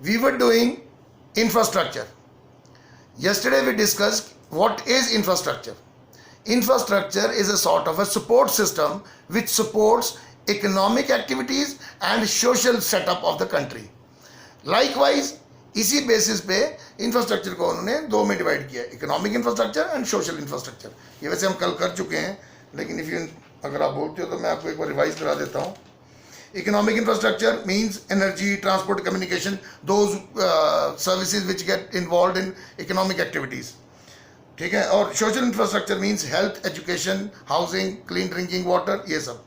we were doing infrastructure. Yesterday we discussed what is infrastructure. Infrastructure is a sort of a support system which supports economic activities and social setup of the country. Likewise, इसी basis पे infrastructure को उन्होंने दो में divide किया, economic infrastructure and social infrastructure. ये वैसे हम कल कर चुके हैं, लेकिन अगर आप बोलते हो तो मैं आपको एक बार रिवाइज करा देता हूँ. Economic infrastructure means energy, transport, communication, those services which get involved in economic activities. ठीक है. और social infrastructure means health, education, housing, clean drinking water, ये सब.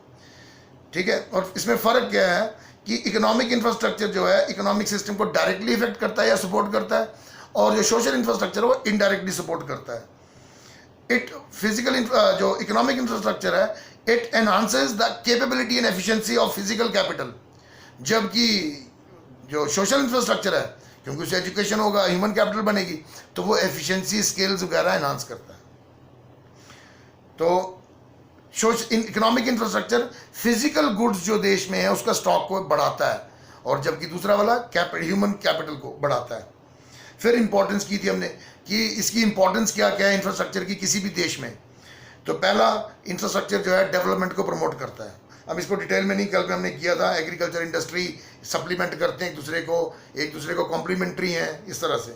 ठीक है. और इसमें फ़र्क क्या है कि इकोनॉमिक इंफ्रास्ट्रक्चर जो है इकोनॉमिक सिस्टम को डायरेक्टली इफेक्ट करता है या सपोर्ट करता है, और जो सोशल इंफ्रास्ट्रक्चर वो इनडायरेक्टली सपोर्ट करता है. जो इकोनॉमिक इंफ्रास्ट्रक्चर है, it enhances the capability and efficiency of physical capital. जबकि जो सोशल इंफ्रास्ट्रक्चर है, क्योंकि उससे एजुकेशन होगा, ह्यूमन कैपिटल बनेगी, तो वो एफिशिएंसी, स्किल्स वगैरह एनहांस करता है. तो इकोनॉमिक इंफ्रास्ट्रक्चर फिजिकल गुड्स जो देश में है उसका स्टॉक को बढ़ाता है, और जबकि दूसरा वाला ह्यूमन कैपिटल को बढ़ाता है. फिर इंपॉर्टेंस की थी हमने कि इसकी इंपॉर्टेंस क्या क्या है इंफ्रास्ट्रक्चर की किसी भी देश में. तो पहला, इंफ्रास्ट्रक्चर जो है डेवलपमेंट को प्रमोट करता है. अब इसको डिटेल में नहीं, कल हमने किया था. एग्रीकल्चर इंडस्ट्री सप्लीमेंट करते हैं एक दूसरे को कॉम्प्लीमेंट्री हैं, इस तरह से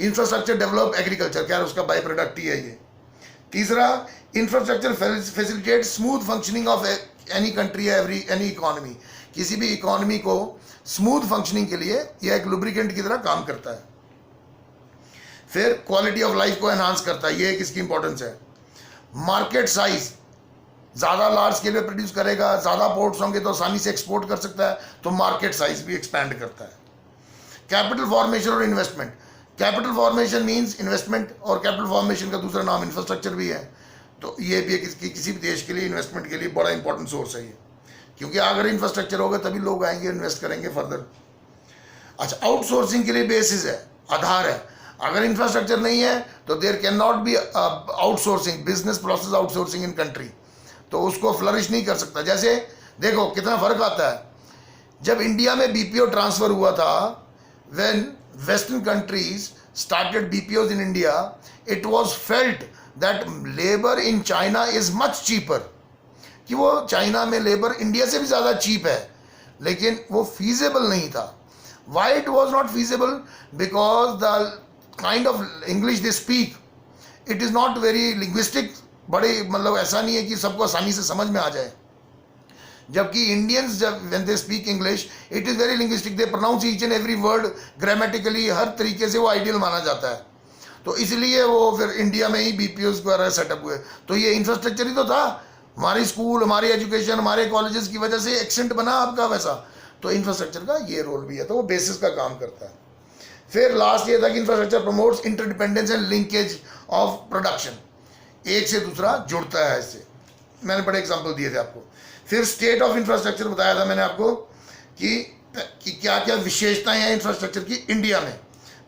इंफ्रास्ट्रक्चर डेवलप एग्रीकल्चर, क्या उसका बाई प्रोडक्ट ही है ये. तीसरा, infrastructure facilitate smooth functioning of any country, any economy. किसी भी इकोनॉमी को स्मूथ फंक्शनिंग के लिए यह एक लुब्रिकेंट की तरह काम करता है. फिर क्वालिटी ऑफ लाइफ को एनहांस करता है, ये एक इसकी इंपॉर्टेंस है. मार्केट साइज, ज़्यादा लार्ज स्केल पे प्रोड्यूस करेगा, ज़्यादा पोर्ट्स होंगे तो आसानी से एक्सपोर्ट कर सकता है, तो मार्केट साइज भी एक्सपैंड करता है. कैपिटल फॉर्मेशन और investment. Capital formation means investment, और कैपिटल फॉर्मेशन का दूसरा नाम इंफ्रास्ट्रक्चर भी है. तो ये भी किसी भी देश के लिए इन्वेस्टमेंट के लिए बड़ा इंपॉर्टेंट सोर्स है ये, क्योंकि अगर इंफ्रास्ट्रक्चर होगा तभी लोग आएंगे, इन्वेस्ट करेंगे फर्दर. अच्छा, आउटसोर्सिंग के लिए बेसिस है, आधार है. अगर इंफ्रास्ट्रक्चर नहीं है तो there can not be outsourcing, business process outsourcing in country, तो उसको फ्लरिश नहीं कर सकता. जैसे देखो कितना फर्क आता है. जब इंडिया में बीपीओ ट्रांसफर हुआ था, when western countries started BPOs in India, it was felt that labour in China is much cheaper, कि वो चाइना में लेबर इंडिया से भी ज़्यादा चीप है, लेकिन वो फीजेबल नहीं था. Why it was not feasible? Because the kind of English they speak, it is not very linguistic. बड़े मतलब ऐसा नहीं है कि सबको आसानी से समझ में आ जाए. जबकि इंडियंस जब when they speak English, it is very linguistic, they pronounce each and every word grammatically, हर तरीके से वो आइडियल माना जाता है. तो इसलिए वो फिर इंडिया में ही बीपीओ वगैरह सेटअप हुए. तो ये इंफ्रास्ट्रक्चर ही तो था. हमारी स्कूल, हमारी एजुकेशन, हमारे कॉलेजेस की वजह से एक्सेंट बना आपका वैसा. तो इंफ्रास्ट्रक्चर का ये रोल भी है, तो वो बेसिस का काम करता है. फिर लास्ट ये था कि infrastructure promotes interdependence and linkage of production, एक से दूसरा जुड़ता है इससे. मैंने बड़े एग्जांपल दिए थे आपको. फिर स्टेट ऑफ इंफ्रास्ट्रक्चर बताया था मैंने आपको कि क्या क्या विशेषताएं हैं इंफ्रास्ट्रक्चर की इंडिया में.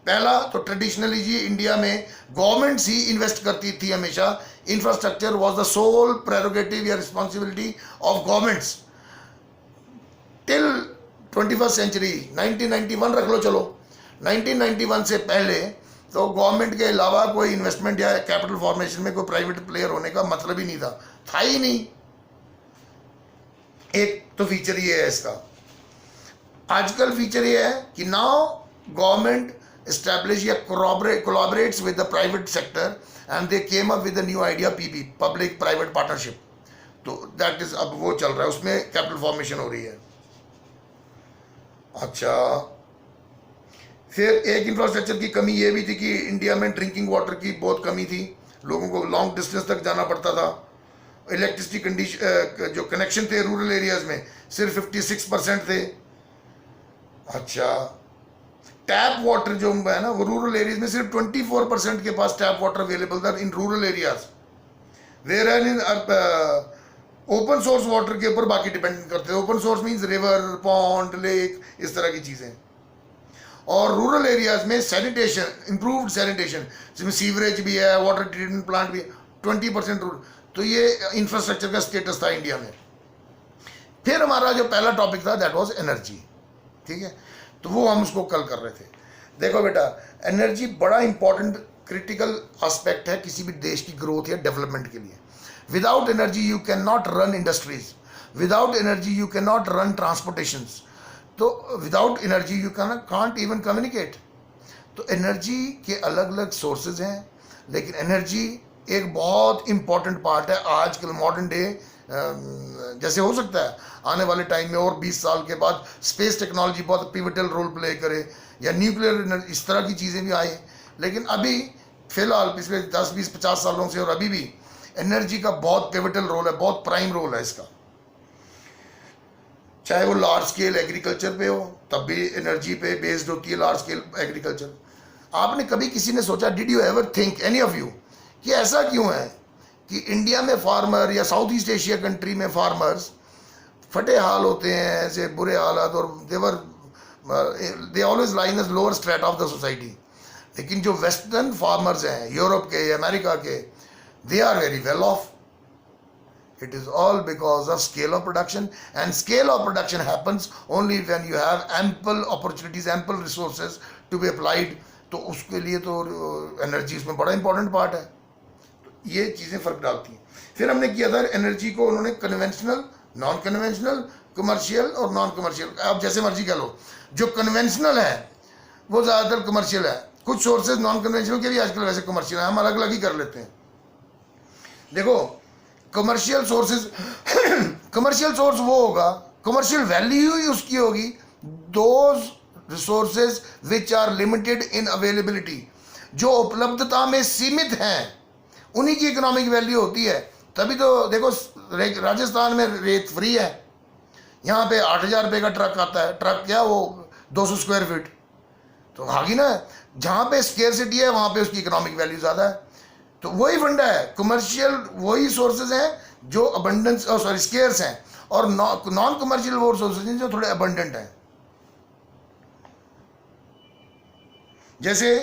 पहला तो ट्रेडिशनली जी इंडिया में गवर्नमेंट्स ही इन्वेस्ट करती थी हमेशा. Infrastructure was the sole prerogative या responsibility of governments till 21st century. 1991 रख लो, चलो 1991 से पहले तो गवर्नमेंट के अलावा कोई इन्वेस्टमेंट या कैपिटल फॉर्मेशन में कोई प्राइवेट प्लेयर होने का मतलब ही नहीं था ही नहीं. एक तो फीचर ये है इसका. आजकल फीचर ये है कि नाउ गवर्नमेंट एस्टैब्लिश या collaborates with the private sector and they came up with the new idea PP, public private partnership. तो दैट इज अब वो चल रहा है, उसमें कैपिटल फॉर्मेशन हो रही है. अच्छा, फिर एक इंफ्रास्ट्रक्चर की कमी ये भी थी कि इंडिया में ड्रिंकिंग वाटर की बहुत कमी थी. लोगों को लॉन्ग डिस्टेंस तक जाना पड़ता था. इलेक्ट्रिसिटी जो कनेक्शन थे रूरल एरियाज में सिर्फ 56% थे. अच्छा, टैप वाटर जो है ना, वो रूरल एरियाज में सिर्फ 24% के पास टैप वाटर अवेलेबल था in rural areas. Where in open source water के ऊपर बाकी डिपेंड करते थे. Open source means river, pond, lake, इस तरह की चीज़ें. और रूरल एरियाज में सैनिटेशन, इम्प्रूव्ड सैनिटेशन, जिसमें सीवरेज भी है, वाटर ट्रीटमेंट प्लांट भी है, 20% रूरल. तो ये इंफ्रास्ट्रक्चर का स्टेटस था इंडिया में. फिर हमारा जो पहला टॉपिक था दैट वाज एनर्जी. ठीक है, तो वो हम उसको कल कर रहे थे। देखो बेटा, एनर्जी बड़ा इंपॉर्टेंट क्रिटिकल एस्पेक्ट है किसी भी देश की ग्रोथ या डेवलपमेंट के लिए। Without energy you can not run industries, without energy you can not run transportations, तो without energy you can't even communicate. तो एनर्जी के अलग अलग सोर्सेज हैं, लेकिन एनर्जी एक बहुत इंपॉर्टेंट पार्ट है आजकल मॉडर्न डे। जैसे हो सकता है आने वाले टाइम में और 20 साल के बाद स्पेस टेक्नोलॉजी बहुत पिवटल रोल प्ले करे, या न्यूक्लियर इस तरह की चीज़ें भी आए, लेकिन अभी फिलहाल पिछले 10-20-50 सालों से और अभी भी एनर्जी का बहुत पिवटल रोल है, बहुत प्राइम रोल है इसका। चाहे वो लार्ज स्केल एग्रीकल्चर पे हो, तब भी एनर्जी पे बेस्ड होती है लार्ज स्केल एग्रीकल्चर। आपने कभी किसी ने सोचा, did you ever think any of you, कि ऐसा क्यों है कि इंडिया में फार्मर या साउथ ईस्ट एशिया कंट्री में फार्मर्स फटे हाल होते हैं, ऐसे बुरे हालात, और they always line as lower strata of the society. लेकिन जो वेस्टर्न फार्मर्स हैं यूरोप के या अमेरिका के, they are very well off. It is all because of scale of production, and scale of production happens only when you have ample opportunities, ample resources to be applied। तो उसके लिए तो energy इसमें बड़ा important part है। तो ये चीज़ें फ़र्क डालती हैं। फिर हमने किया था एनर्जी को, उन्होंने कन्वेंशनल, नॉन कन्वेंशनल, कमर्शियल और नॉन कमर्शियल, आप जैसे मर्जी कह लो। जो कन्वेंशनल है वो ज़्यादातर कमर्शियल है, कुछ सोर्सेज नॉन कन्वेंशनल के भी आजकल वैसे कमर्शियल हैं, हम अलग अलग ही कर लेते हैं। देखो, कमर्शियल सोर्सेज कमर्शियल सोर्स वो होगा, कमर्शियल वैल्यू ही उसकी होगी those resources which are limited in availability, जो उपलब्धता में सीमित हैं, उन्हीं की इकोनॉमिक वैल्यू होती है। तभी तो देखो राजस्थान में रेत फ्री है, यहाँ पे 8,000 रुपये का ट्रक आता है, ट्रक क्या वो 200 स्क्वायर फीट, तो आगे ना जहाँ पे स्केर्सिटी है वहाँ पे उसकी इकोनॉमिक वैल्यू ज़्यादा है। तो वही फंडा है, कमर्शियल वही सोर्सेज हैं जो अबंडेंस स्केर्स हैं, और नॉन कमर्शियल वो सोर्सेज हैं जो थोड़े अबंडेंट हैं। जैसे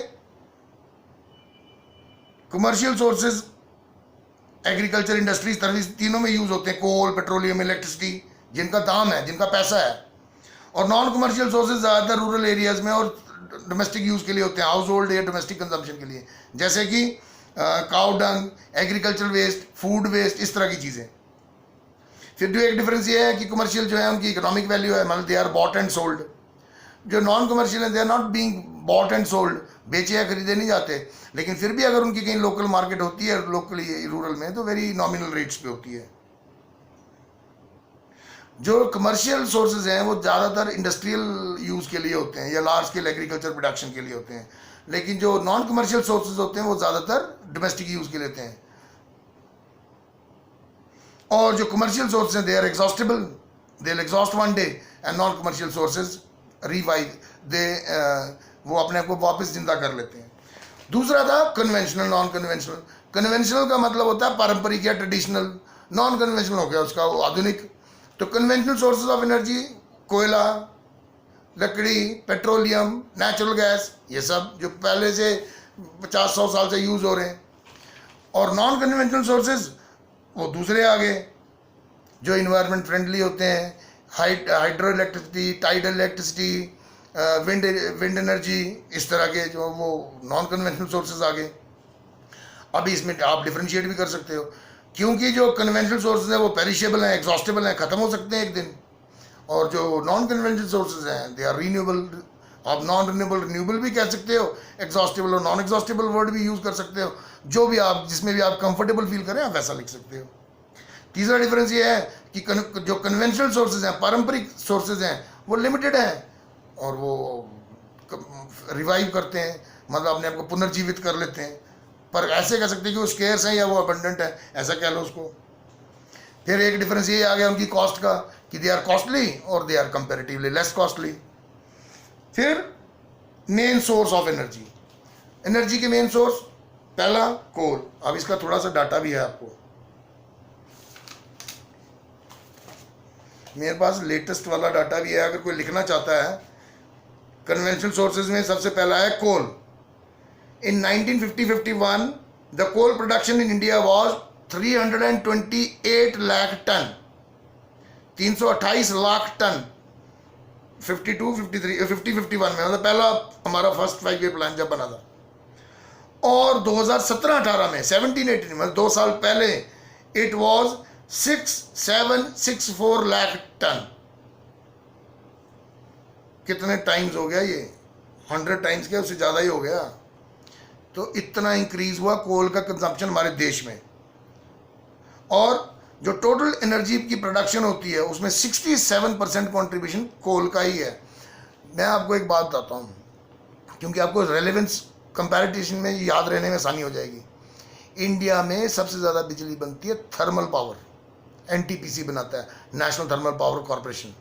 commercial sources agriculture, industry, service, तीनों में यूज होते हैं, कोल, पेट्रोलियम, इलेक्ट्रिसिटी, जिनका दाम है, जिनका पैसा है। और नॉन कमर्शियल सोर्सेज ज़्यादातर रूरल एरियाज में और डोमेस्टिक यूज के लिए होते हैं, हाउस होल्ड या डोमेस्टिक कंजम्पशन के लिए, जैसे कि cow dung, agriculture waste, food waste, इस तरह की चीज़ें। फिर जो एक डिफरेंस ये है कि कमर्शियल जो है उनकी इकोनॉमिक वैल्यू है, मतलब they are bought and sold. जो नॉन कमर्शियल है they are not being bought and sold, बेचे या खरीदे नहीं जाते, लेकिन फिर भी अगर उनकी कहीं लोकल मार्केट होती है, लोकली रूरल में, तो वेरी नॉमिनल रेट्स पे होती है। जो कमर्शियल सोर्सेज हैं वो ज़्यादातर इंडस्ट्रियल यूज़ के लिए होते हैं या लार्ज स्केल एग्रीकल्चर प्रोडक्शन के लिए होते हैं, लेकिन जो नॉन कमर्शियल सोर्सेज होते हैं वो ज़्यादातर डोमेस्टिक यूज़ के लिए होते हैं। और जो कमर्शियल सोर्सेज हैं they are exhaustible, they will exhaust one day, and non commercial sources revive, वो अपने आप को वापस जिंदा कर लेते हैं। दूसरा था कन्वेंशनल, नॉन कन्वेंशनल। कन्वेंशनल का मतलब होता है पारंपरिक या ट्रेडिशनल, नॉन कन्वेंशनल हो गया उसका आधुनिक। तो कन्वेंशनल सोर्सेज ऑफ एनर्जी, कोयला, लकड़ी, पेट्रोलियम, नेचुरल गैस, ये सब जो पहले से 50-100 साल से यूज़ हो रहे हैं। और नॉन कन्वेंशनल सोर्सेज वो दूसरे आ गए जो इन्वायरमेंट फ्रेंडली होते हैं, hydro electricity, tidal electricity, wind energy, इस तरह के जो वो नॉन कन्वेंशनल सोर्सेज आ गए। अभी इसमें आप डिफ्रेंशिएट भी कर सकते हो, क्योंकि जो कन्वेंशनल सोर्सेज हैं वो पेरिशेबल हैं, एग्जॉस्टेबल हैं, ख़त्म हो सकते हैं एक दिन। और जो नॉन कन्वेंशनल सोर्सेज हैं दे आर रीन्यूएबल। आप नॉन रिन्यूएबल रिन्यूएबल भी कह सकते हो, एग्जॉस्टेबल और नॉन एग्जॉस्टेबल वर्ड भी यूज़ कर सकते हो, जो भी आप जिसमें भी आप कंफर्टेबल फील करें आप वैसा लिख सकते हो। तीसरा डिफरेंस ये है कि जो कन्वेंशनल सोर्सेज हैं, पारंपरिक सोर्सेज हैं, वो लिमिटेड हैं और वो रिवाइव करते हैं, मतलब अपने आप को पुनर्जीवित कर लेते हैं। पर ऐसे कह सकते हैं कि वो स्केर्स हैं या वो अबंडेंट है, ऐसा कह लो उसको। फिर एक डिफरेंस ये आ गया उनकी कॉस्ट का कि दे आर कॉस्टली और they are comparatively less costly. फिर main source of energy, energy के मेन सोर्स, पहला कोल। अब इसका थोड़ा सा डाटा भी है आपको, मेरे पास लेटेस्ट वाला डाटा भी है, अगर कोई लिखना चाहता है। कन्वेंशनल सोर्सेज में सबसे पहला है coal. In 1950-51 the coal production in India was 328 lakh ton, 328 lakh ton. 52, 53, 50, 51 में, मतलब पहला हमारा फर्स्ट 5 ईयर प्लान जब बना था। और 2017-18 में 17-18 में 2 साल पहले इट वाज 6764 लाख टन। कितने टाइम्स हो गया ये? 100 टाइम्स क्या, उससे ज़्यादा ही हो गया। तो इतना इंक्रीज हुआ कोल का कंजम्पशन हमारे देश में। और जो टोटल एनर्जी की प्रोडक्शन होती है उसमें 67% कॉन्ट्रीब्यूशन कोल का ही है। मैं आपको एक बात बताता हूँ, क्योंकि आपको रेलेवेंस कंपैरिजन में याद रहने में आसानी हो जाएगी। इंडिया में सबसे ज़्यादा बिजली बनती है थर्मल पावर, एनटीपीसी बनाता है, नेशनल थर्मल पावर कॉरपोरेशन,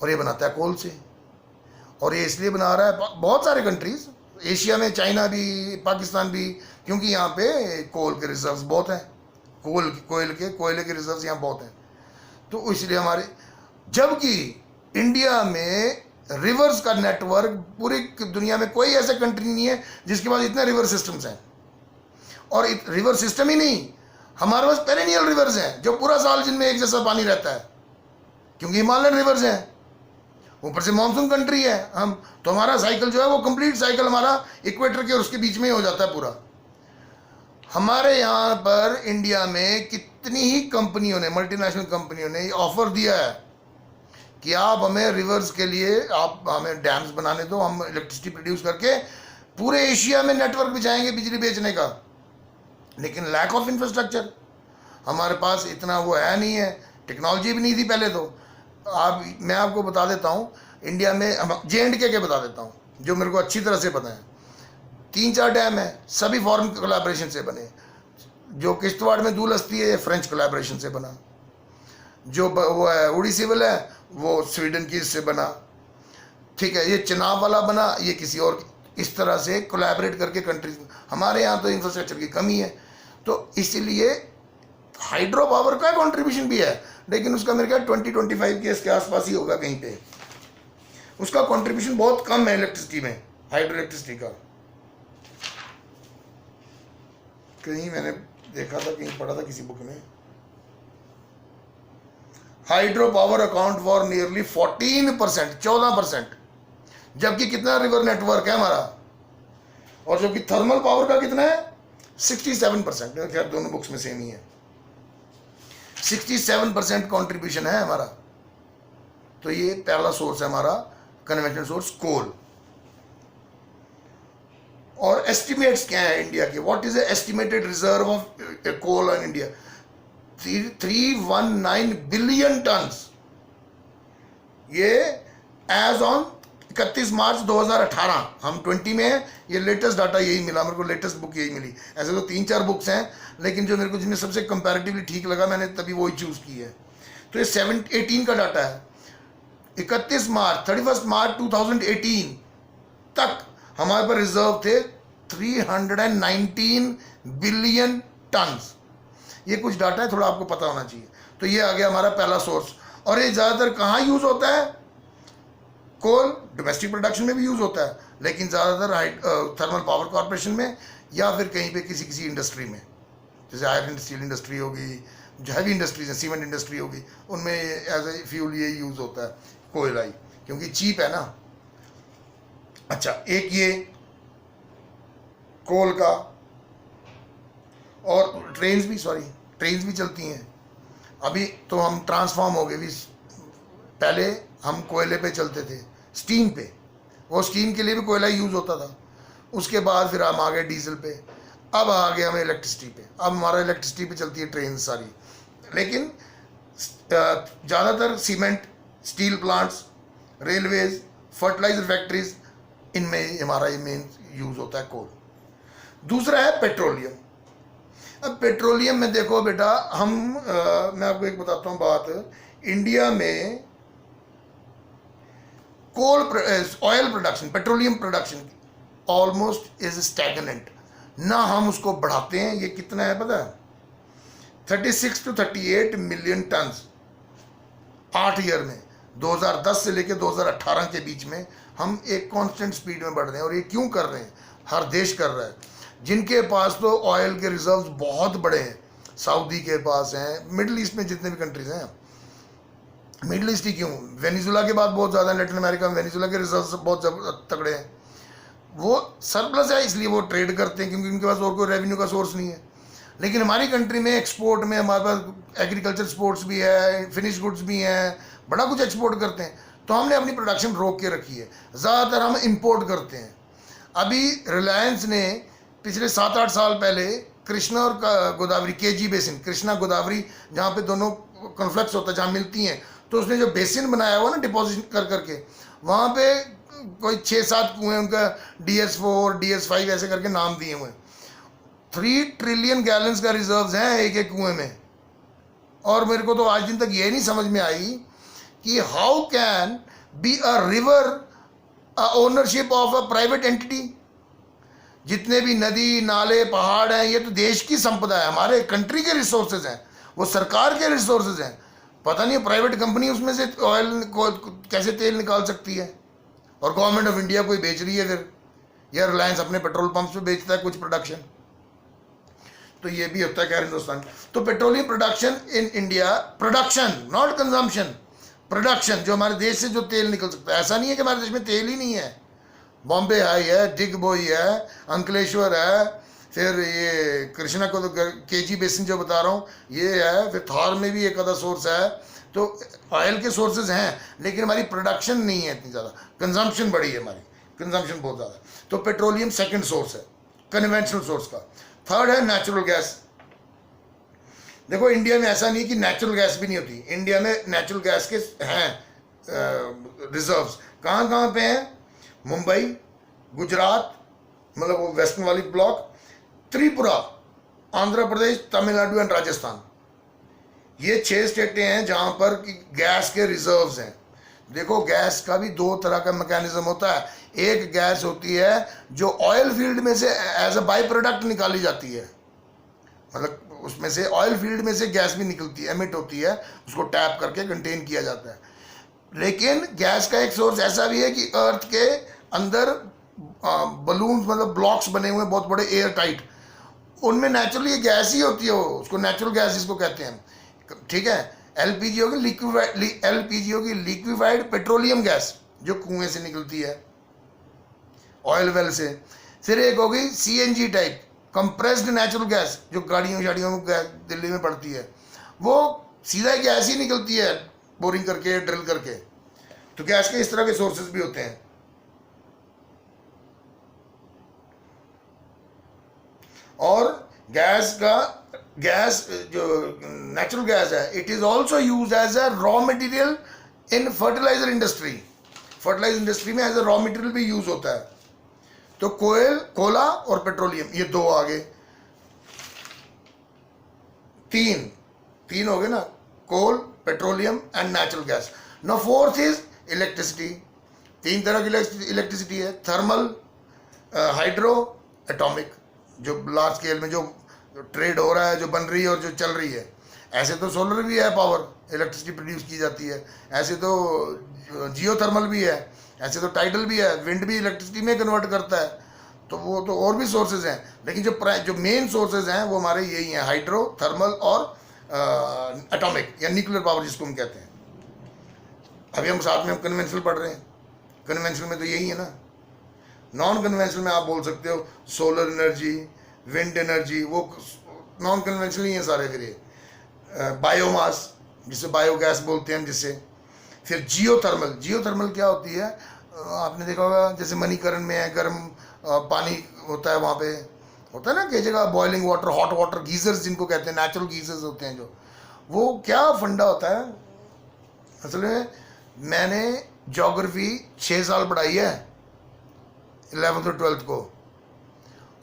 और ये बनाता है कोल से। और ये इसलिए बना रहा है बहुत सारे कंट्रीज, एशिया में चाइना भी, पाकिस्तान भी, क्योंकि यहाँ पे कोल के रिजर्व्स बहुत हैं, कोयले के रिजर्व्स यहाँ बहुत हैं। तो इसलिए हमारे, जबकि इंडिया में रिवर्स का नेटवर्क, पूरी दुनिया में कोई ऐसा कंट्री नहीं है जिसके पास इतने रिवर सिस्टम्स हैं। और रिवर सिस्टम ही नहीं, हमारे पास पेरेनियल रिवर्स हैं जो पूरा साल जिनमें एक जैसा पानी रहता है, क्योंकि हिमालयन रिवर्स हैं। ऊपर से मानसून कंट्री है हम, तो हमारा साइकिल जो है वो कंप्लीट साइकिल हमारा इक्वेटर के और उसके बीच में ही हो जाता है पूरा। हमारे यहाँ पर इंडिया में कितनी ही कंपनियों ने, मल्टीनेशनल कंपनियों ने ऑफर दिया है कि आप हमें रिवर्स के लिए, आप हमें डैम्स बनाने दो, हम इलेक्ट्रिसिटी प्रोड्यूस करके पूरे एशिया में नेटवर्क बिछाएंगे बिजली बेचने का। लेकिन लैक ऑफ इंफ्रास्ट्रक्चर, हमारे पास इतना वो है नहीं है, टेक्नोलॉजी भी नहीं थी पहले। तो मैं आपको बता देता हूँ, इंडिया में J&K के बता देता हूँ जो मेरे को अच्छी तरह से पता है। 3-4 डैम है, सभी फॉरेन कोलैबोरेशन से बने। जो किश्तवाड़ में दूलस्ती है, फ्रेंच कोलैबोरेशन से बना। जो वो है उड़ीसीवल है, वो स्वीडन की इससे बना। ठीक है, ये चनाब वाला बना, ये किसी और, इस तरह से कोलैबोरेट करके कंट्रीज। हमारे यहाँ तो इंफ्रास्ट्रक्चर की कमी है, तो इसीलिए हाइड्रो पावर का कॉन्ट्रीब्यूशन भी है, लेकिन उसका मेरे ख्याल 20-25 के इसके आसपास ही होगा कहीं पे। उसका कंट्रीब्यूशन बहुत कम है इलेक्ट्रिसिटी में, हाइड्रो इलेक्ट्रिसिटी का। कहीं मैंने देखा था, कहीं पढ़ा था किसी बुक में, hydro power account for nearly 14%, 14%, जबकि कितना रिवर नेटवर्क है हमारा। और जबकि थर्मल पावर का कितना है, 67%। खैर दोनों बुक्स में सेम ही है, 67% कॉन्ट्रीब्यूशन है हमारा। तो ये पहला सोर्स है हमारा कन्वेंशनल सोर्स, कोल। और एस्टिमेट्स क्या है इंडिया के, what is the estimated reserve of coal in India? 319 billion tons. ये एज ऑन 31 मार्च 2018, हम 20 में हैं, ये लेटेस्ट डाटा यही मिला मेरे को, लेटेस्ट बुक यही मिली। ऐसे तो 3-4 बुक्स हैं, लेकिन जो मेरे को जिसमें सबसे कंपैरेटिवली ठीक लगा मैंने तभी वही चूज़ की है। तो ये 18 का डाटा है। 31 मार्च 2018 तक हमारे पर रिजर्व थे 319 बिलियन टन्स। ये कुछ डाटा है, थोड़ा आपको पता होना चाहिए। तो ये आ गया हमारा पहला सोर्स। और ये ज़्यादातर कहाँ यूज़ होता है? कोल डोमेस्टिक प्रोडक्शन में भी यूज़ होता है, लेकिन ज़्यादातर थर्मल पावर कॉर्पोरेशन में, या फिर कहीं पे किसी इंडस्ट्री में, जैसे आयरन एंड स्टील इंडस्ट्री होगी, जो हैवी इंडस्ट्रीज है, सीमेंट इंडस्ट्री होगी, उनमें एज ए फ्यूल ये यूज़ होता है कोयला ही, क्योंकि चीप है ना। अच्छा, एक ये कोल का, और ट्रेन्स भी चलती हैं। अभी तो हम ट्रांसफॉर्म हो गए भी, पहले हम कोयले पे चलते थे, स्टीम पे, वो स्टीम के लिए भी कोयला यूज़ होता था। उसके बाद फिर हम आ गए डीजल पे, अब आ गए हमें इलेक्ट्रिसिटी पे। अब हमारा इलेक्ट्रिसिटी पे चलती है ट्रेन सारी। लेकिन ज़्यादातर cement, steel plants, railways, fertiliser factories, इनमें हमारा ये मेन यूज़ होता है कोल। दूसरा है पेट्रोलियम। अब पेट्रोलियम में देखो बेटा, मैं आपको एक बताता हूँ बात। इंडिया में oil production, petroleum production almost is stagnant, ना हम उसको बढ़ाते हैं। ये कितना है पता है? 36 to 38 मिलियन टन्स 8 ईयर में, 2010 से लेकर 2018 के बीच में हम एक कांस्टेंट स्पीड में बढ़ रहे हैं। और ये क्यों कर रहे हैं? हर देश कर रहा है। जिनके पास तो ऑयल के रिजर्व्स बहुत बड़े हैं, सऊदी के पास हैं, मिडिल ईस्ट में जितने भी कंट्रीज हैं, मिडल ईस्ट ही क्यों, वेनेजुला के बाद बहुत ज़्यादा, लैटिन अमेरिका में वेनेजुला के रिजर्व बहुत तगड़े हैं, वो सरप्लस है इसलिए वो ट्रेड करते हैं क्योंकि उनके पास और कोई रेवेन्यू का सोर्स नहीं है। लेकिन हमारी कंट्री में एक्सपोर्ट में हमारे पास एग्रीकल्चर स्पोर्ट्स भी है, फिनिश गुड्स भी हैं, बड़ा कुछ एक्सपोर्ट करते हैं, तो हमने अपनी प्रोडक्शन रोक के रखी है, ज़्यादातर हम इंपोर्ट करते हैं। अभी रिलायंस ने पिछले 7-8 साल पहले कृष्णा और गोदावरी केजी बेसिन, कृष्णा गोदावरी जहाँ पे दोनों कॉन्फ्लिक्ट्स होता है, जहाँ मिलती हैं, तो उसने जो बेसिन बनाया हुआ ना डिपॉजिट कर करके, वहाँ पे कोई 6-7 कुएँ, उनका DS4 DS5 ऐसे करके नाम दिए हुए हैं। 3 ट्रिलियन गैलन्स का रिजर्व्स हैं एक एक कुएं में। और मेरे को तो आज दिन तक ये नहीं समझ में आई कि how can be a river ownership of a private entity. जितने भी नदी नाले पहाड़ हैं ये तो देश की संपदा है, हमारे कंट्री के रिसोर्सेज हैं, वो सरकार के रिसोर्सेज हैं। पता नहीं प्राइवेट कंपनी उसमें से ऑयल को कैसे तेल निकाल सकती है, और गवर्नमेंट ऑफ इंडिया कोई बेच रही है फिर, या रिलायंस अपने पेट्रोल पंप्स पे बेचता है कुछ प्रोडक्शन। तो ये भी होता है खैर हिंदुस्तान। तो petroleum production in India, production not consumption, production, जो हमारे देश से जो तेल निकल सकता है। ऐसा नहीं है कि हमारे देश में तेल ही नहीं है, बॉम्बे हाई है, डिगबोई है, अंकलेश्वर है, फिर ये कृष्णा को तो केजी बेसिन जो बता रहा हूँ ये है, फिर थार में भी एक आधा सोर्स है। तो ऑयल के सोर्सेज हैं लेकिन हमारी प्रोडक्शन नहीं है इतनी ज़्यादा, कंजम्पशन बड़ी है हमारी, कंजम्पशन बहुत ज़्यादा। तो पेट्रोलियम सेकंड सोर्स है कन्वेंशनल सोर्स का। थर्ड है नेचुरल गैस। देखो इंडिया में ऐसा नहीं कि नेचुरल गैस भी नहीं होती, इंडिया में नेचुरल गैस के हैं रिजर्व्स। कहाँ कहाँ पे हैं? मुंबई, गुजरात, मतलब वो वेस्टर्न वाली ब्लॉक, त्रिपुरा, आंध्र प्रदेश, तमिलनाडु एंड राजस्थान। ये 6 स्टेटें हैं जहाँ पर गैस के रिजर्व्स हैं। देखो गैस का भी 2 तरह का मैकेनिज्म होता है। एक गैस होती है जो ऑयल फील्ड में से एज अ बाई प्रोडक्ट निकाली जाती है, मतलब उसमें से ऑयल फील्ड में से गैस भी निकलती है, एमिट होती है, उसको टैप करके कंटेन किया जाता है। लेकिन गैस का एक सोर्स ऐसा भी है कि अर्थ के अंदर बलून्स, मतलब ब्लॉक्स बने हुए बहुत बड़े एयर टाइट, उनमें नेचुरली गैस ही होती है, वो उसको नेचुरल गैस जिसको कहते हैं, ठीक है। एलपीजी होगी लिक्विफाइड पेट्रोलियम गैस जो कुएं से निकलती है ऑयल वेल से। फिर एक होगी CNG type compressed natural gas जो गाड़ियों शाड़ियों में दिल्ली में पड़ती है, वो सीधा गैस ही निकलती है बोरिंग करके ड्रिल करके। तो गैस के इस तरह के सोर्सेज भी होते हैं। और गैस जो नेचुरल गैस है, it is also use as a raw material in fertiliser industry. Fertiliser industry में एज अ रॉ मटेरियल भी यूज होता है। तो कोला और पेट्रोलियम, ये 2 आगे, 3 हो गए ना, coal, petroleum and natural gas. Now fourth is electricity. 3 तरह की इलेक्ट्रिसिटी है, थर्मल, हाइड्रो, एटॉमिक, जो लार्ज स्केल में जो ट्रेड हो रहा है, जो बन रही है और जो चल रही है। ऐसे तो सोलर भी है, पावर इलेक्ट्रिसिटी प्रोड्यूस की जाती है, ऐसे तो जियो थर्मल भी है, ऐसे तो टाइडल भी है, विंड भी इलेक्ट्रिसिटी में कन्वर्ट करता है। तो वो तो और भी सोर्सेज हैं, लेकिन जो मेन सोर्सेज हैं वो हमारे यही हैं, हाइड्रो, थर्मल और एटॉमिक या न्यूक्लियर पावर जिसको हम कहते हैं। अभी हम साथ में हम कन्वेंशनल पढ़ रहे हैं, कन्वेंशनल में तो यही है ना। नॉन कन्वेंशनल में आप बोल सकते हो सोलर एनर्जी, विंड एनर्जी, वो नॉन कन्वेंशनल ही है सारे। फिर ये बायोमास जिसे बायोगैस बोलते हैं जिससे। फिर जियोथर्मल क्या होती है? आपने देखा होगा जैसे मणिकरण में है, गर्म पानी होता है, वहाँ पे होता है ना कई जगह boiling water, hot water, geysers जिनको कहते हैं, नेचुरल गीजर्स होते हैं जो। वो क्या फंडा होता है असल में? मैंने ज्योग्राफी 6 साल पढ़ाई है 11th और 12th को,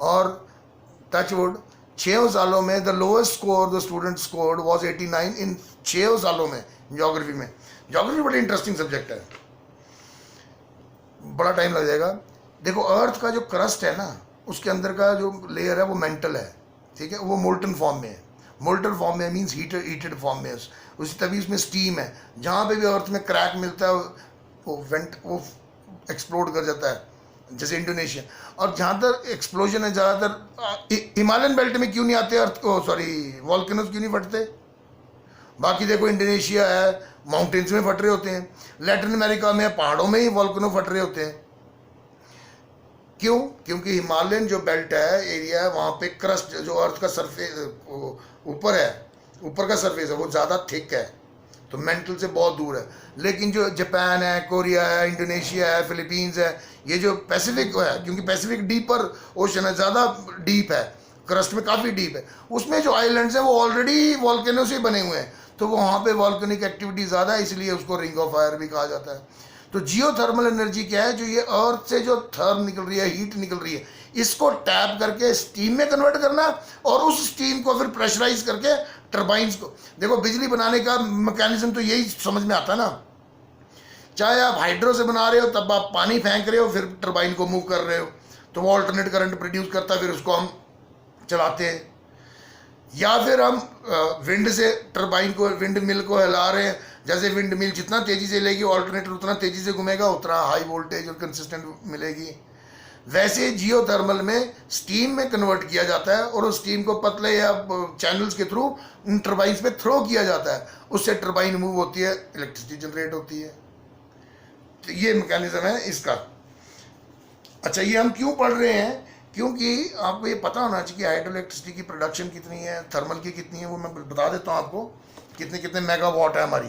और टचवुड 6 सालों में the lowest score the student scored was 89 इन 6 सालों में ज्योग्राफी में। ज्योग्राफी बड़ी इंटरेस्टिंग सब्जेक्ट है, बड़ा टाइम लग जाएगा। देखो अर्थ का जो क्रस्ट है ना, उसके अंदर का जो लेयर है वो मेंटल है, ठीक है, वो मोल्टन फॉर्म में है। मोल्टन फॉर्म में मीन्स हीटेड फॉर्म में, उसी तभी उसमें स्टीम है। जहाँ पे भी अर्थ में क्रैक मिलता है वो एक्सप्लोड कर जाता है, जैसे इंडोनेशिया। और जहाँ तक एक्सप्लोजन है ज़्यादातर हिमालयन बेल्ट में क्यों नहीं आते अर्थ को, सॉरी वॉल्केनोज क्यों नहीं फटते? बाकी देखो इंडोनेशिया है, माउंटेन्स में फट रहे होते हैं, लैटिन अमेरिका में पहाड़ों में ही वॉल्केनो फट रहे होते हैं। क्यों? क्योंकि हिमालयन जो बेल्ट है, एरिया है, वहाँ पे क्रस्ट जो अर्थ का सरफेस ऊपर है, ऊपर का सरफेस है वो ज़्यादा थिक है, तो मेंटल से बहुत दूर है। लेकिन जो जापान है, कोरिया है, इंडोनेशिया है, फिलीपींस है, ये जो पैसिफिक है, क्योंकि पैसिफिक डीपर ओशन है, ज़्यादा डीप है, क्रस्ट में काफ़ी डीप है, उसमें जो आइलैंड्स हैं वो ऑलरेडी वॉल्केनो से बने हुए हैं, तो वहाँ पे वॉल्केनिक एक्टिविटी ज़्यादा है, इसलिए उसको रिंग ऑफ फायर भी कहा जाता है। तो जियोथर्मल एनर्जी क्या है? जो ये अर्थ से जो थर्म निकल रही है, हीट निकल रही है, इसको टैप करके स्टीम में कन्वर्ट करना, और उस स्टीम को फिर प्रेशराइज करके टर्बाइंस को, देखो बिजली बनाने का मैकेनिज्म तो यही समझ में आता ना। चाहे आप हाइड्रो से बना रहे हो, तब आप पानी फेंक रहे हो, फिर टर्बाइन को मूव कर रहे हो, तो वो ऑल्टरनेट करंट प्रोड्यूस करता है, फिर उसको हम चलाते हैं। या फिर हम विंड से टर्बाइन को, विंड मिल को हिला रहे हैं, जैसे विंड मिल जितना तेज़ी से लेगी ऑल्टरनेटर उतना तेज़ी से घूमेगा, उतना हाई वोल्टेज और कंसिस्टेंट मिलेगी। वैसे जियोथर्मल में स्टीम में कन्वर्ट किया जाता है, और उस स्टीम को पतले या चैनल्स के थ्रू उन टर्बाइंस पे थ्रो किया जाता है, उससे टर्बाइन मूव होती है, इलेक्ट्रिसिटी जनरेट होती है। तो ये मैकेनिज्म है इसका। अच्छा, ये हम क्यों पढ़ रहे हैं? क्योंकि आपको ये पता होना चाहिए कि हाइड्रो इलेक्ट्रिसिटी की प्रोडक्शन कितनी है, थर्मल की कितनी है, वो मैं बता देता हूँ आपको, कितने कितने मेगावाट है हमारी।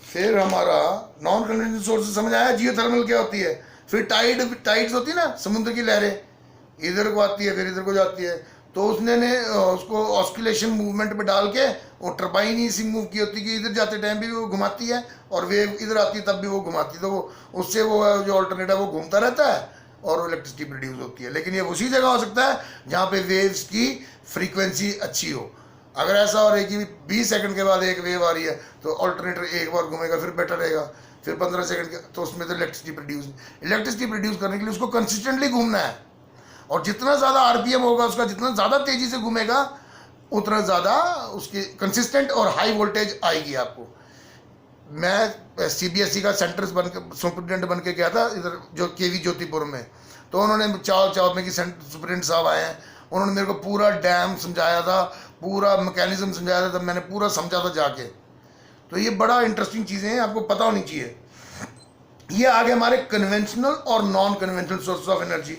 फिर हमारा नॉन कन्वेंशनल सोर्स समझ आया, जियोथर्मल क्या होती है। फिर टाइड्स होती है ना, समुद्र की लहरें इधर को आती है फिर इधर को जाती है, तो उसने उसको ऑस्किलेशन मूवमेंट पे डाल के वो टर्बाइन ही सी मूव की होती है कि इधर जाते टाइम भी वो घुमाती है, और वेव इधर आती है तब भी वो घुमाती है, तो वो उससे वो जो ऑल्टरनेट है वो घूमता रहता है और इलेक्ट्रिसिटी प्रोड्यूस होती है। लेकिन ये उसी जगह हो सकता है जहाँ पे वेव्स की फ्रीक्वेंसी अच्छी हो। अगर ऐसा हो रहा है कि 20 सेकंड के बाद एक वेव आ रही है, तो ऑल्टरनेटर एक बार घूमेगा, फिर बेटर रहेगा, फिर 15 सेकंड के, तो उसमें तो इलेक्ट्रिसिटी प्रोड्यूस करने के लिए उसको कंसिस्टेंटली घूमना है, और जितना ज़्यादा आरपीएम होगा उसका, जितना ज़्यादा तेज़ी से घूमेगा, उतना ज़्यादा उसकी कंसिस्टेंट और हाई वोल्टेज आएगी आपको। मैं सीबीएसई का सेंटर बन के सुपरिटेंडेंट बन के गया था इधर जो केवी ज्योतिपुर में, तो उन्होंने चाव में कि सुपरिटेंडेंट साहब आए हैं, उन्होंने मेरे को पूरा डैम समझाया था, पूरा मैकेनिज्म समझाया था, तब मैंने पूरा समझा था जाके। तो ये बड़ा इंटरेस्टिंग चीज़ें हैं, आपको पता होनी चाहिए। ये आगे हमारे कन्वेंशनल और non conventional source of energy,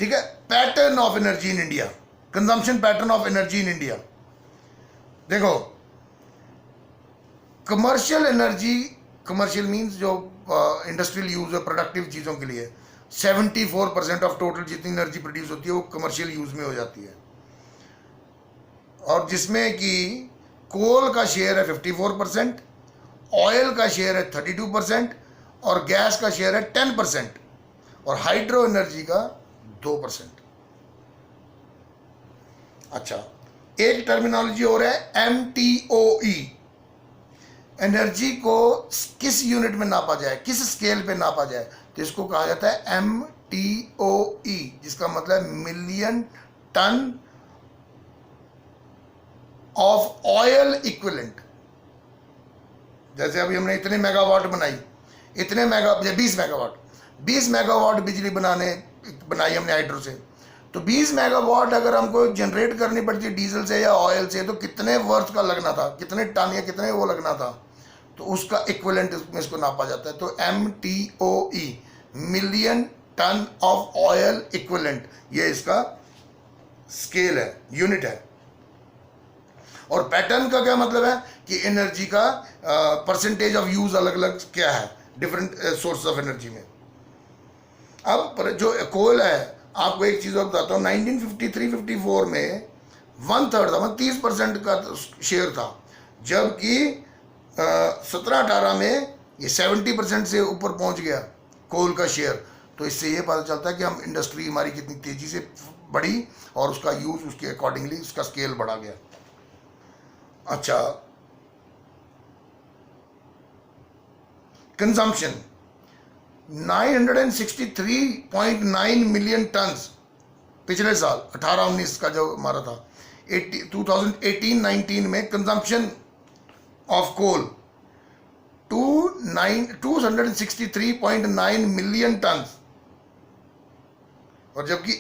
ठीक है। Pattern of energy in India, consumption pattern of energy in India. देखो, कमर्शियल एनर्जी, कमर्शियल मीन्स जो इंडस्ट्रियल यूज है प्रोडक्टिव चीज़ों के लिए, 74% ऑफ टोटल जितनी एनर्जी प्रोड्यूस होती है वो कमर्शियल यूज में हो जाती है, और जिसमें कि कोल का शेयर है 54%, ऑयल का शेयर है 32%, और गैस का शेयर है 10%, और हाइड्रो एनर्जी का 2%। अच्छा, एक टर्मिनोलॉजी और है MTOE। एनर्जी को किस यूनिट में नापा जाए, किस स्केल पे नापा जाए, तो इसको कहा जाता है MTOE, जिसका मतलब million ton of oil equivalent. जैसे अभी हमने इतने मेगावाट बनाई, 20 मेगावाट बिजली बनाई हमने हाइड्रो से, तो 20 मेगावाट अगर हमको जनरेट करनी पड़ती है डीजल से या ऑयल से, तो कितने वर्थ का लगना था, कितने टन या कितने वो लगना था, तो उसका इक्विवेलेंट में इसको नापा जाता है। तो MTOE, million ton of oil equivalent, ये इसका स्केल है, यूनिट है। और पैटर्न का क्या मतलब है कि एनर्जी का परसेंटेज ऑफ यूज अलग अलग क्या है डिफरेंट सोर्स ऑफ एनर्जी में। अब जो कोल है, आपको एक चीज़ और बताता हूँ, 1953-54 में 1/3 था, 30% का शेयर था, जबकि 17-18 में ये 70% से ऊपर पहुंच गया कोल का शेयर। तो इससे ये पता चलता है कि हम इंडस्ट्री हमारी कितनी तेज़ी से बढ़ी और उसका यूज उसके अकॉर्डिंगली उसका स्केल बढ़ा गया। अच्छा, कंजम्पशन 963.9 मिलियन टन्स पिछले साल 18-19 का जो हमारा था, 2018-19 में consumption of coal 263.9 million ton, और जबकि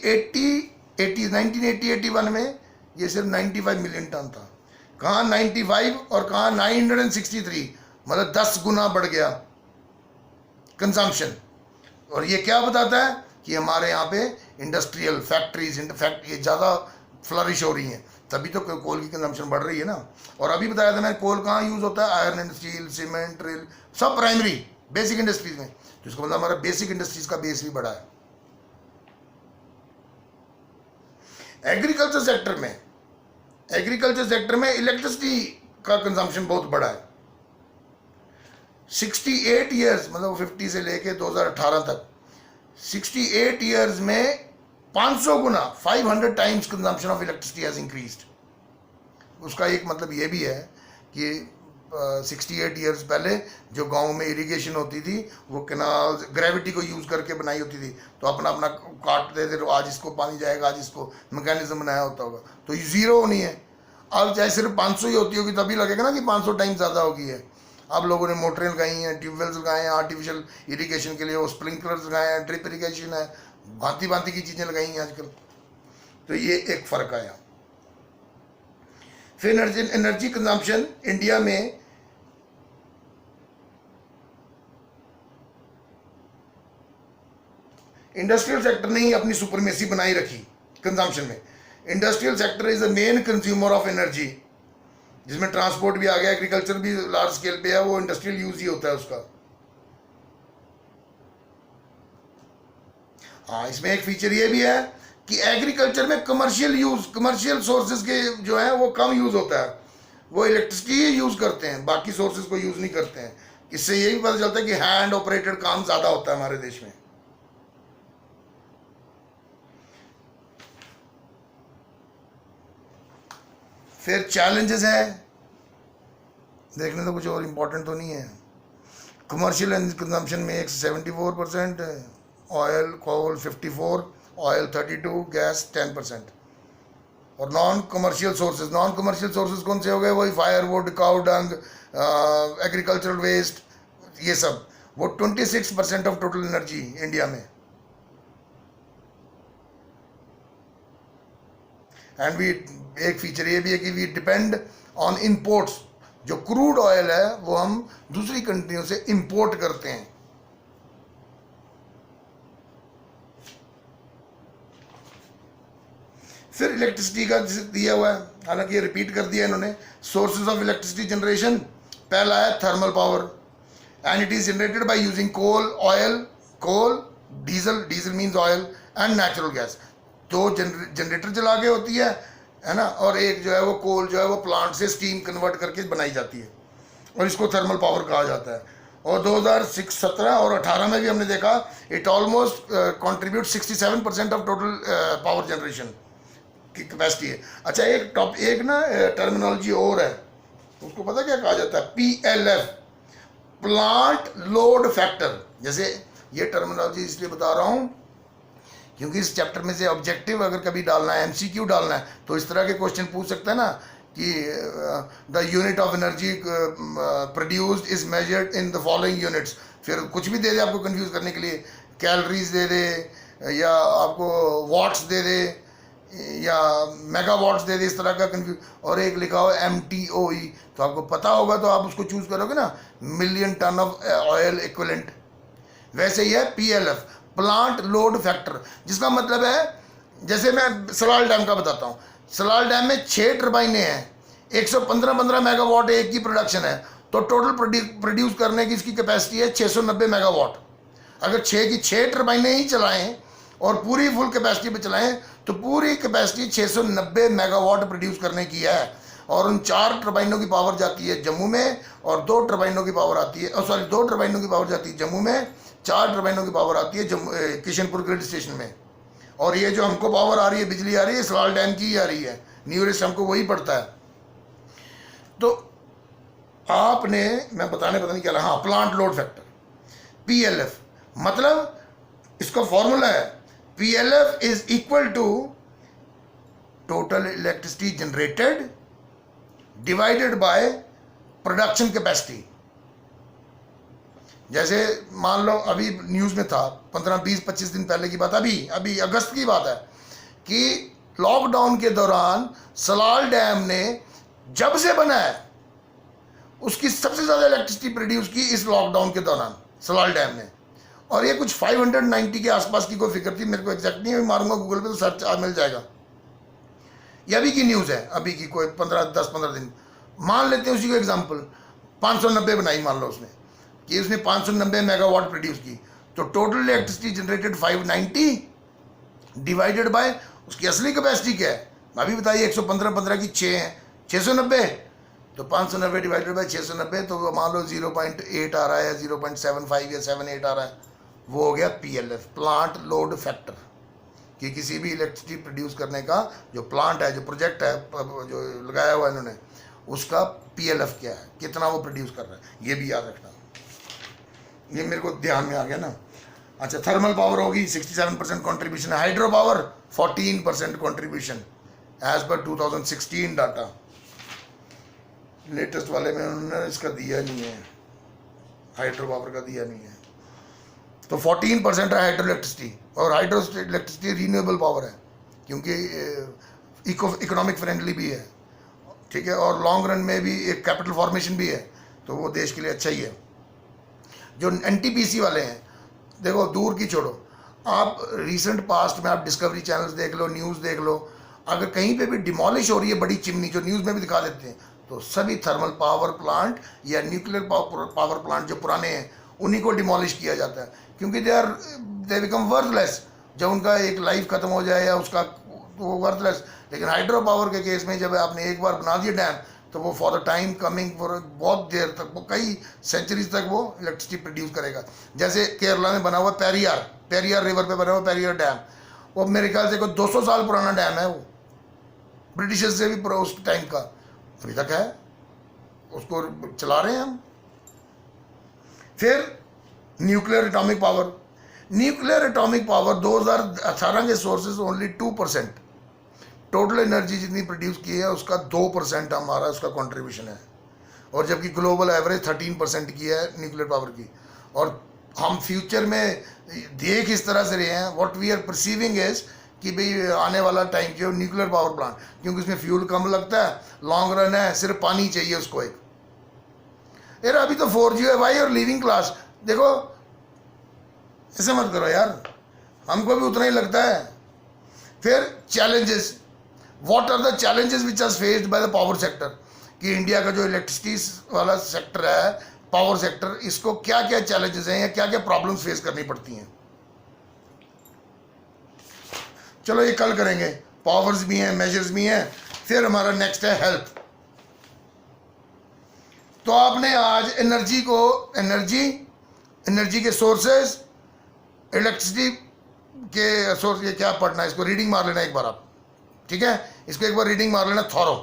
1980-81 में ये सिर्फ 95 मिलियन टन था। कहाँ 95 और कहाँ 963, मतलब 10 गुना बढ़ गया कंजम्पशन। और ये क्या बताता है कि हमारे यहाँ पे इंडस्ट्रियल फैक्ट्रीज ये ज़्यादा फ्लरिश हो रही हैं, तभी तो कोल की कंजम्पशन बढ़ रही है ना। और अभी बताया था मैं, कोल कहाँ यूज़ होता है, iron and steel, cement, rail, सब प्राइमरी बेसिक इंडस्ट्रीज में, जिसको मतलब हमारा बेसिक इंडस्ट्रीज का बेस भी बढ़ा है। एग्रीकल्चर सेक्टर में इलेक्ट्रिसिटी का कंजम्पशन बहुत बड़ा है। 68 ईयर्स, मतलब 50 से लेके 2018 तक 68 ईयर्स में 500 गुना 500 times consumption of electricity has increased. उसका एक मतलब ये भी है कि 68 ईयर्स पहले जो गांव में इरिगेशन होती थी वो कैनाल ग्रेविटी को यूज़ करके बनाई होती थी, तो अपना अपना काटते थे, आज इसको पानी जाएगा, आज इसको मैकेनिज्म बनाया होता होगा, तो ये ज़ीरो होनी है। अब चाहे सिर्फ 500 ही होती होगी तभी लगेगा ना कि 500 टाइम ज़्यादा होगी है। अब लोगों ने मोटरें लगाई हैं, ट्यूबवेल्स लगाए हैं आर्टिफिशियल इरिगेशन के लिए, वो स्प्रिंकलर्स लगाए हैं, ड्रिप इरिगेशन है, भांति भांति की चीज़ें लगाई हैं आजकल। तो ये एक फ़र्क आया। फिर एनर्जी कंजम्पशन इंडिया में इंडस्ट्रियल सेक्टर ने ही अपनी सुपरमेसी बनाई रखी कंजम्पशन में। Industrial sector is the main consumer of energy, जिसमें ट्रांसपोर्ट भी आ गया, एग्रीकल्चर भी लार्ज स्केल पे है, वो इंडस्ट्रियल यूज ही होता है उसका। हाँ, इसमें एक फीचर ये भी है कि एग्रीकल्चर में कमर्शियल सोर्सेज के जो है वो कम यूज होता है, वो इलेक्ट्रिसिटी यूज करते हैं, बाकी सोर्सेज को यूज नहीं करते हैं। इससे यही पता चलता है कि हैंड ऑपरेटेड काम ज्यादा होता है हमारे देश में। फिर चैलेंजेस है, देखने तो कुछ और इम्पोर्टेंट तो नहीं है। कमर्शियल कंजम्पशन में एक 74%, ऑयल कोल 54, ऑयल 32, गैस 10%। और नॉन कमर्शियल सोर्सेज कौन से हो गए, वही firewood, cow dung, agricultural waste, ये सब, वो 26% ऑफ टोटल एनर्जी इंडिया में। एंड वी एक फीचर ये भी है कि वी डिपेंड ऑन इंपोर्ट्स, जो क्रूड ऑयल है वो हम दूसरी कंट्रियों से इंपोर्ट करते हैं। फिर इलेक्ट्रिसिटी का दिया हुआ है, हालांकि ये रिपीट कर दिया इन्होंने। सोर्सेज ऑफ इलेक्ट्रिसिटी जनरेशन, पहला है thermal power, and it is generated by using coal, diesel means oil, and natural gas. दो जनरेटर चला के होती है ना, और एक जो है वो कोल जो है वो प्लांट से स्टीम कन्वर्ट करके बनाई जाती है, और इसको थर्मल पावर कहा जाता है। और 2017 और 18 में भी हमने देखा it almost contribute 67% of total power generation की कैपेसिटी है। अच्छा, एक ना टर्मिनोलॉजी और है, उसको पता क्या कहा जाता है, PLF, प्लांट लोड फैक्टर। जैसे ये टर्मिनोलॉजी इसलिए बता रहा हूँ क्योंकि इस चैप्टर में से ऑब्जेक्टिव अगर कभी डालना है, MCQ डालना है, तो इस तरह के क्वेश्चन पूछ सकता है ना कि the unit of energy produced is measured in the following units. फिर कुछ भी दे दे आपको कंफ्यूज करने के लिए, कैलोरीज दे दे, या आपको वॉट्स दे दे, या मेगावाट्स दे दे, इस तरह का कंफ्यूज। और एक लिखा हो MTOE, तो आपको पता होगा तो आप उसको चूज करोगे ना, million ton of oil equivalent. वैसे ही है PLF, प्लांट लोड फैक्टर, जिसका मतलब है, जैसे मैं सलाल डैम का बताता हूँ। सलाल डैम में 6 टर्बाइनें हैं, 115 मेगावाट एक की प्रोडक्शन है, तो टोटल प्रोड्यूस करने की इसकी कैपेसिटी है 690 मेगावाट। अगर 6 की 6 टर्बाइनें ही चलाएं और पूरी फुल कैपेसिटी पे चलाएं तो पूरी कैपेसिटी 690 मेगावाट प्रोड्यूस करने की है। और उन 4 टर्बाइनों की पावर जाती है जम्मू में, और 2 टर्बाइनों की पावर आती है, 2 टर्बाइनों की पावर जाती है जम्मू में, 4 टर्बाइनों की पावर आती है किशनपुर ग्रिड स्टेशन में। और ये जो हमको पावर आ रही है, बिजली आ रही है, सलाल डैम की ही आ रही है, न्यूरेस्ट हमको वही पड़ता है। तो आपने, मैं बताने पता नहीं क्या रहा, हाँ, प्लांट लोड फैक्टर PLF, मतलब इसका फॉर्मूला है PLF is equal to total electricity generated divided by production capacity. जैसे मान लो अभी न्यूज़ में था 15-20-25 दिन पहले की बात, अभी अगस्त की बात है कि लॉकडाउन के दौरान सलाल डैम ने जब से बना है उसकी सबसे ज़्यादा इलेक्ट्रिसिटी प्रोड्यूस की इस लॉकडाउन के दौरान सलाल डैम ने। और ये कुछ 590 के आसपास की कोई फिगर थी, मेरे को एग्जैक्ट नहीं है, मारूंगा गूगल पे तो सर्च आज मिल जाएगा। ये अभी की न्यूज़ है, अभी की कोई 10-15 दिन। मान लेते हैं उसी को एग्जाम्पल, 590 बनाई मान लो उसने, कि उसने 590 मेगावाट प्रोड्यूस की, तो total electricity generated 590 divided by उसकी असली कैपेसिटी क्या है। अभी बताइए 115 की 6 है, 690, तो 590 डिवाइडेड बाय 690, तो मान लो 0.8 आ रहा है, 0.75 या 78 आ रहा है, वो हो गया PLF, प्लांट लोड फैक्टर। कि किसी भी इलेक्ट्रिसिटी प्रोड्यूस करने का जो प्लांट है, जो प्रोजेक्ट है, जो लगाया हुआ है इन्होंने, उसका PLF क्या है, कितना वो प्रोड्यूस कर रहा है, ये भी याद रखना। ये मेरे को ध्यान में आ गया ना। अच्छा, थर्मल पावर होगी 67% contribution, hydro power 14% contribution as per 2016 data. Latest वाले में उन्होंने इसका दिया नहीं है, हाइड्रो पावर का दिया नहीं है। तो 14% है हाइड्रो इलेक्ट्रिसिटी, और हाइड्रो इलेक्ट्रिसिटी रीन्यूएबल पावर है क्योंकि इकोनॉमिक फ्रेंडली भी है, ठीक है, और लॉन्ग रन में भी एक कैपिटल फॉर्मेशन भी है, तो वो देश के लिए अच्छा ही है। जो NTPC वाले हैं, देखो दूर की छोड़ो, आप रिसेंट पास्ट में आप डिस्कवरी चैनल्स देख लो, न्यूज़ देख लो, अगर कहीं पे भी डिमोलिश हो रही है बड़ी चिमनी, जो न्यूज़ में भी दिखा देते हैं, तो सभी थर्मल पावर प्लांट या न्यूक्लियर पावर प्लांट जो पुराने हैं उन्हीं को डिमोलिश किया जाता है, क्योंकि दे बिकम वर्थलेस। जब उनका एक लाइफ खत्म हो जाए या उसका, तो वो वर्थलेस। लेकिन हाइड्रो पावर के केस में जब आपने एक बार बना दिया डैम, तो वो for the time coming, for बहुत देर तक, वो कई सेंचुरीज तक वो इलेक्ट्रिसिटी प्रोड्यूस करेगा। जैसे केरला में बना हुआ पेरियार रिवर पे बना हुआ पेरियार डैम, वो मेरे ख्याल से कोई 200 साल पुराना डैम है, वो ब्रिटिशर्स से भी उस टाइम का अभी तक है, उसको चला रहे हैं हम। फिर न्यूक्लियर एटॉमिक पावर 2018 के सोर्सेज ओनली 2%, टोटल एनर्जी जितनी प्रोड्यूस की है उसका 2% हमारा उसका कंट्रीब्यूशन है, और जबकि ग्लोबल एवरेज 13% की है न्यूक्लियर पावर की। और हम फ्यूचर में देख इस तरह से रहे हैं, what we are perceiving is कि भाई आने वाला टाइम जो न्यूक्लियर पावर प्लांट, क्योंकि उसमें फ्यूल कम लगता है, लॉन्ग रन है, सिर्फ पानी चाहिए उसको एक। यार अभी तो 4G है भाई, और लिविंग क्लास देखो, ऐसे मत करो यार, हमको भी उतना ही लगता है। फिर challenges, what are the challenges which are faced by the power sector, कि इंडिया का जो इलेक्ट्रिसिटी वाला सेक्टर है, पावर सेक्टर, इसको क्या क्या चैलेंजेस हैं या क्या क्या प्रॉब्लम्स फेस करनी पड़ती हैं। चलो ये कल करेंगे, पावर्स भी हैं, मेजर्स भी हैं। फिर हमारा नेक्स्ट है हेल्थ। तो आपने आज एनर्जी के सोर्सेज, इलेक्ट्रिसिटी के सोर्स, ये क्या पढ़ना है, इसको रीडिंग मार लेना एक बार आप, ठीक है, इसको एक बार रीडिंग मार लेना थॉरो।